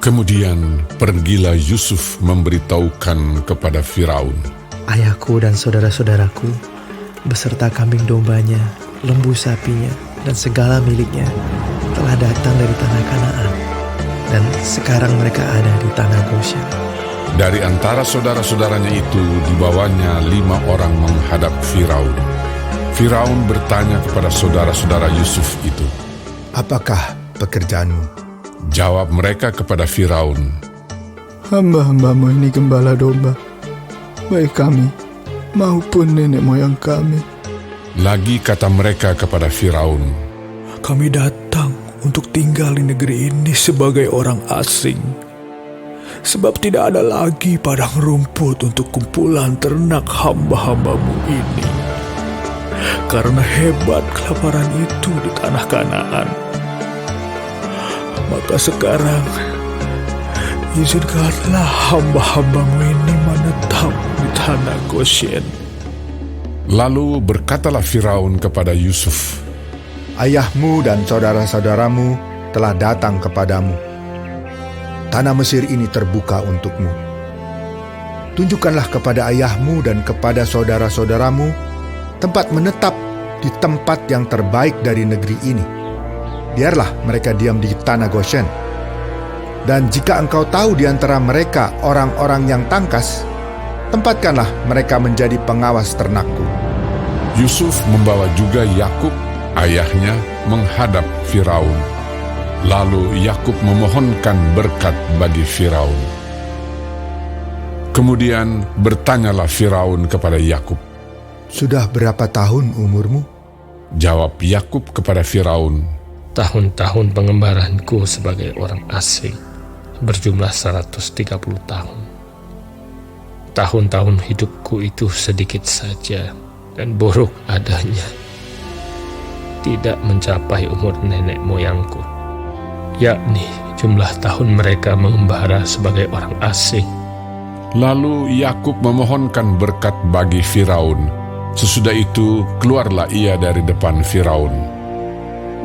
Kemudian pergilah Yusuf memberitahukan kepada Firaun, "Ayahku dan saudara-saudaraku, beserta kambing dombanya, lembu sapinya, dan segala miliknya telah datang dari tanah Kanaan, dan sekarang mereka ada di tanah Goshen." Dari antara saudara-saudaranya itu dibawanya 5 orang menghadap Firaun. Firaun bertanya kepada saudara-saudara Yusuf itu, "Apakah pekerjaanmu?" Jawab mereka kepada Firaun, "Hamba-hambamu ini gembala domba, baik kami maupun nenek moyang kami." Lagi kata mereka kepada Firaun, "Kami datang untuk tinggal di negeri ini sebagai orang asing, sebab tidak ada lagi padang rumput untuk kumpulan ternak hamba-hambamu ini. Karena hebat kelaparan itu di tanah Kanaan, maka sekarang izinkanlah hamba-hambamu ini menetap di tanah Goshen." Lalu berkatalah Firaun kepada Yusuf, "Ayahmu dan saudara-saudaramu telah datang kepadamu. Tanah Mesir ini terbuka untukmu. Tunjukkanlah kepada ayahmu dan kepada saudara-saudaramu tempat menetap di tempat yang terbaik dari negeri ini. Biarlah mereka diam di tanah Goshen. Dan jika engkau tahu di antara mereka orang-orang yang tangkas, tempatkanlah mereka menjadi pengawas ternakku." Yusuf membawa juga Yakub, ayahnya, menghadap Firaun. Lalu Yakub memohonkan berkat bagi Firaun. Kemudian bertanyalah Firaun kepada Yakub, "Sudah berapa tahun umurmu?" Jawab Yakub kepada Firaun, "Tahun-tahun pengembaranku sebagai orang asing berjumlah 130 tahun. Tahun-tahun hidupku itu sedikit saja dan buruk adanya, tidak mencapai umur nenek moyangku, yakni jumlah tahun mereka mengembara sebagai orang asing." Lalu Yakub memohonkan berkat bagi Firaun. Sesudah itu keluarlah ia dari depan Firaun.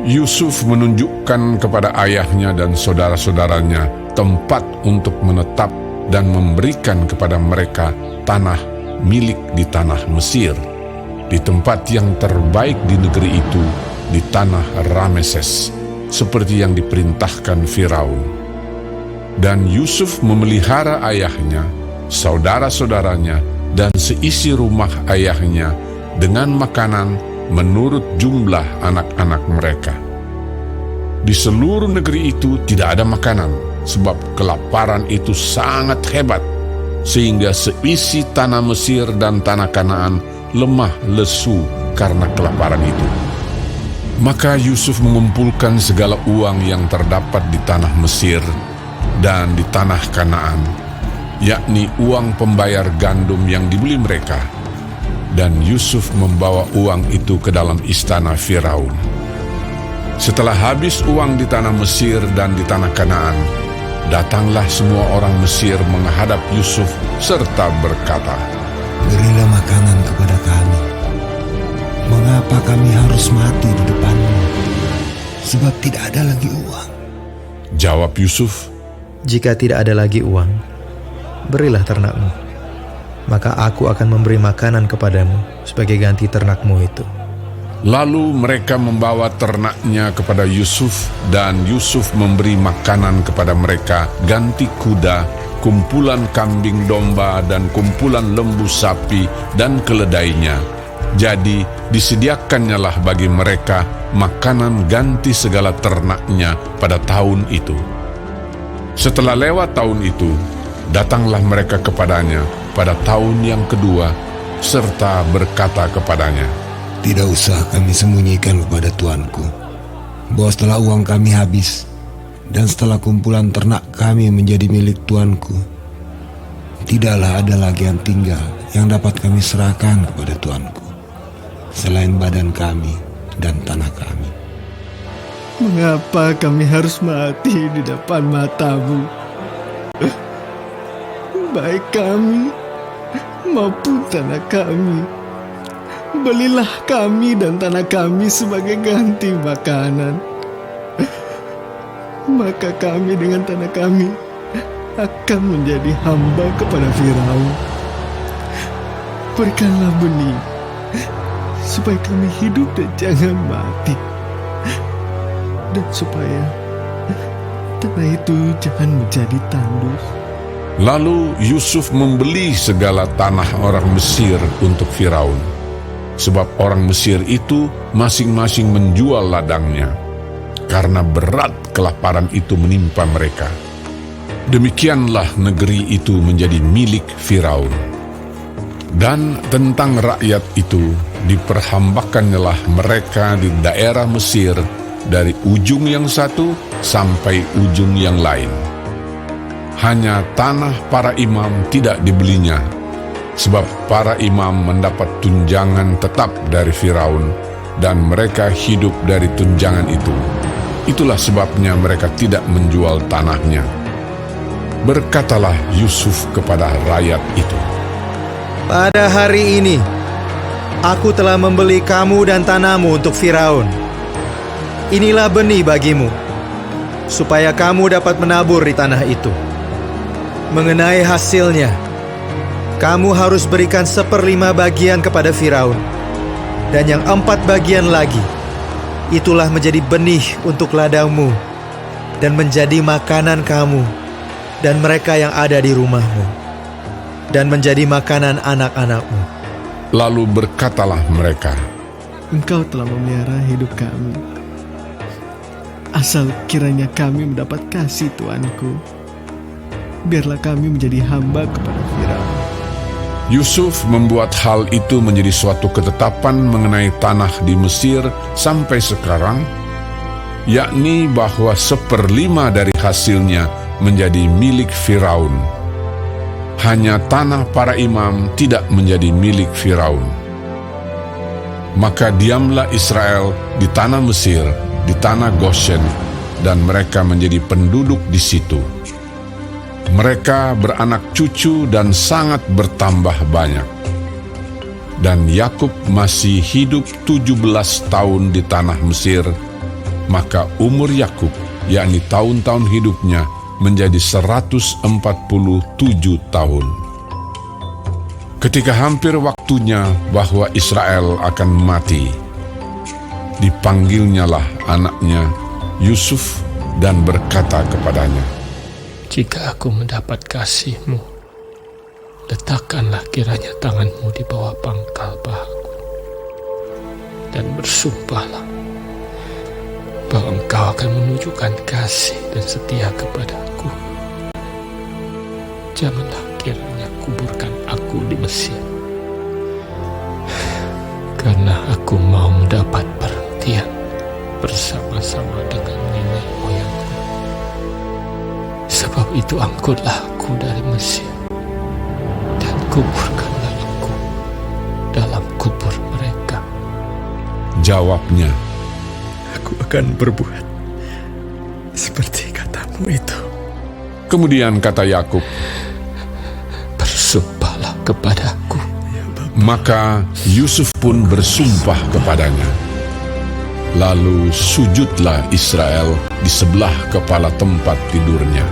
Yusuf menunjukkan kepada ayahnya dan saudara-saudaranya tempat untuk menetap dan memberikan kepada mereka tanah milik di tanah Mesir, di tempat yang terbaik di negeri itu, di tanah Rameses, seperti yang diperintahkan Firaun. Dan Yusuf memelihara ayahnya, saudara-saudaranya, dan seisi rumah ayahnya dengan makanan menurut jumlah anak-anak mereka. Di seluruh negeri itu tidak ada makanan, sebab kelaparan itu sangat hebat, sehingga seisi tanah Mesir dan tanah Kanaan lemah lesu karena kelaparan itu. Maka Yusuf mengumpulkan segala uang yang terdapat di tanah Mesir dan di tanah Kanaan, yakni uang pembayar gandum yang dibeli mereka. Dan Yusuf membawa uang itu ke dalam istana Firaun. Setelah habis uang di tanah Mesir dan di tanah Kanaan, datanglah semua orang Mesir menghadap Yusuf serta berkata, "Berilah makanan kepada kami. Mengapa kami harus mati di depanmu? Sebab tidak ada lagi uang." Jawab Yusuf, "Jika tidak ada lagi uang, berilah ternakmu, maka aku akan memberi makanan kepadamu sebagai ganti ternakmu itu." Lalu mereka membawa ternaknya kepada Yusuf, dan Yusuf memberi makanan kepada mereka ganti kuda, kumpulan kambing domba, dan kumpulan lembu sapi dan keledainya. Jadi disediakannyalah bagi mereka makanan ganti segala ternaknya pada tahun itu. Setelah lewat tahun itu, datanglah mereka kepadanya pada tahun yang kedua, serta berkata kepadanya, "Tidak usah kami sembunyikan kepada tuanku, bahwa setelah uang kami habis, dan setelah kumpulan ternak kami menjadi milik tuanku, tidaklah ada lagi yang tinggal yang dapat kami serahkan kepada tuanku, selain badan kami dan tanah kami." "Mengapa kami harus mati di depan matamu? Baik kami maupun tanah kami, belilah kami dan tanah kami sebagai ganti makanan. Maka kami dengan tanah kami akan menjadi hamba kepada Firaun. Berikanlah benih, supaya kami hidup dan jangan mati. Dan supaya tanah itu jangan menjadi tandus. Lalu Yusuf membeli segala tanah orang Mesir untuk Firaun, sebab orang Mesir itu masing-masing menjual ladangnya, karena berat kelaparan itu menimpa mereka. Demikianlah negeri itu menjadi milik Firaun. Dan tentang rakyat itu, diperhambakannyalah mereka di daerah Mesir dari ujung yang satu sampai ujung yang lain. Hanya tanah para imam tidak dibelinya, sebab para imam mendapat tunjangan tetap dari Firaun, dan mereka hidup dari tunjangan itu. Itulah sebabnya mereka tidak menjual tanahnya. Berkatalah Yusuf kepada rakyat itu, Pada hari ini, aku telah membeli kamu dan tanahmu untuk Firaun. Inilah benih bagimu, supaya kamu dapat menabur di tanah itu. Mengenai hasilnya, kamu harus berikan 1/5 bagian kepada Firaun, dan yang 4 bagian lagi, itulah menjadi benih untuk ladangmu, dan menjadi makanan kamu dan mereka yang ada di rumahmu, dan menjadi makanan anak-anakmu. lalu berkatalah mereka, Engkau telah memelihara hidup kami. Asal kiranya kami mendapat kasih Tuanku, biarlah kami menjadi hamba kepada Firaun. Yusuf membuat hal itu menjadi suatu ketetapan mengenai tanah di Mesir sampai sekarang, yakni bahwa 1/5 dari hasilnya menjadi milik Firaun. Hanya tanah para imam tidak menjadi milik Firaun. Maka diamlah Israel di tanah Mesir, di tanah Goshen, dan mereka menjadi penduduk di situ. Mereka beranak cucu dan sangat bertambah banyak. Dan Yakub masih hidup 17 tahun di tanah Mesir, maka umur Yakub, yakni tahun-tahun hidupnya, menjadi 147 tahun. Ketika hampir waktunya bahwa Israel akan mati, dipanggilnyalah anaknya Yusuf dan berkata kepadanya, Jika aku mendapat kasih-Mu, letakkanlah kiranya tangan-Mu di bawah pangkal pahaku, dan bersumpahlah bahwa Engkau akan menunjukkan kasih dan setia kepadaku. Janganlah kiranya kuburkan aku di Mesir, karena aku mau mendapat perhentian bersama-sama dengan nenek moyangku. Sebab itu angkutlah aku dari Mesir, dan kuburkanlah aku dalam kubur mereka. Jawabnya, Aku akan berbuat seperti katamu itu. kemudian kata Yakub, Bersumpahlah kepadaku. maka Yusuf pun bersumpah kepadanya. Lalu sujudlah Israel di sebelah kepala tempat tidurnya.